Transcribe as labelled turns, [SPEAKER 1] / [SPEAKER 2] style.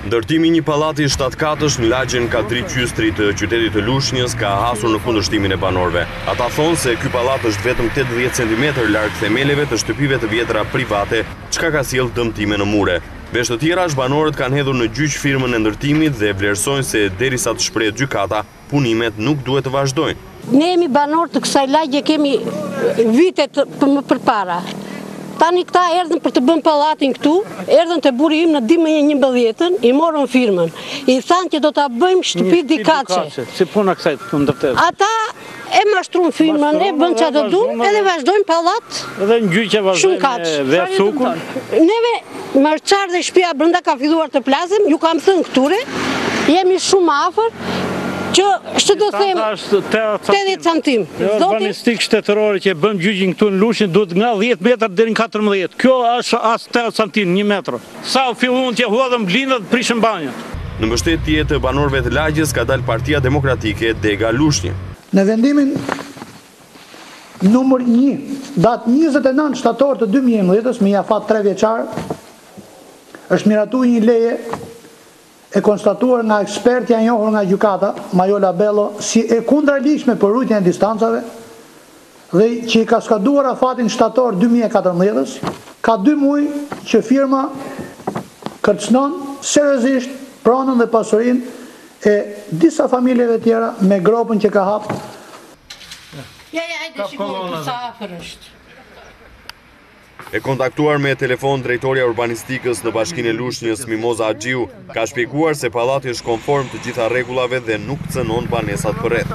[SPEAKER 1] Ndërtimi i një pallati 7 katësh në lagjen Kadri Qystri të qytetit të Lushnjës ka hasur në kundërshtimin e banorëve. Ata thonë se ky pallat është vetëm 80 cm larg themeleve të shtëpive të vjetra private, çka ka sjellë dëmtime në mure. Vesh të tjerash, banorët kanë hedhur në gjyq firmën e ndërtimit dhe vlerësojnë se derisa të shprehet gjykata, punimet nuk duhet të vazhdojnë.
[SPEAKER 2] Ne jemi banorë të kësaj lagje, kemi vitet më përpara. Tani këta erdhën për të bën pallatin këtu, erdhën të buri im në dimën e 11-ën, i morën firmën. I thanë që do ta bëjmë shtëpi dikaçe.
[SPEAKER 3] Si puna kësaj të ndërtet.
[SPEAKER 2] Ata e mashtruan firmën, e bën çfarë do duan, edhe vazhdojnë pallat.
[SPEAKER 3] Edhe në gjyqe vazhdojnë dhe sukun.
[SPEAKER 2] Neve marçar dhe shtëpia brenda ka filluar të plasëm, ju kam thënë këture, jemi shumë afër. Që shtë do them 80 centim.
[SPEAKER 3] Urbanistik shtetërore që bëm gjyqin këtu në Lushnjë duhet nga 10 metra deri në 14. Kjo është as 80 centim, 1 metër. Sa fillon që hodhëm blindat, prishën banjën.
[SPEAKER 1] Në mbështetje të banorëve të lagjes ka dalë Partia Demokratike Dega Lushnjë.
[SPEAKER 4] Në vendimin numër 1, datë 29 shtator të 2011, me jafat 3 vjeçar, është miratuar një leje e konstatuar nga ekspertja e njohur nga gjykata, Majola Bello, si e kundraligjshme për rujtjen e distancave dhe që i ka skaduar afatin shtator 2014, ka 2 muaj që firma kërcënon seriozisht pronën dhe pasurinë e disa familjeve tjera me gropën që ka hap.
[SPEAKER 2] Ja, hajde shikojmë sa afër është.
[SPEAKER 1] E kontaktuar me telefon drejtoria urbanistikës në Bashkinë e Lushnjës, Mimoza Axhiu, ka shpjeguar se pallati është konform të gjitha rregullave dhe nuk cënon banesat përreth.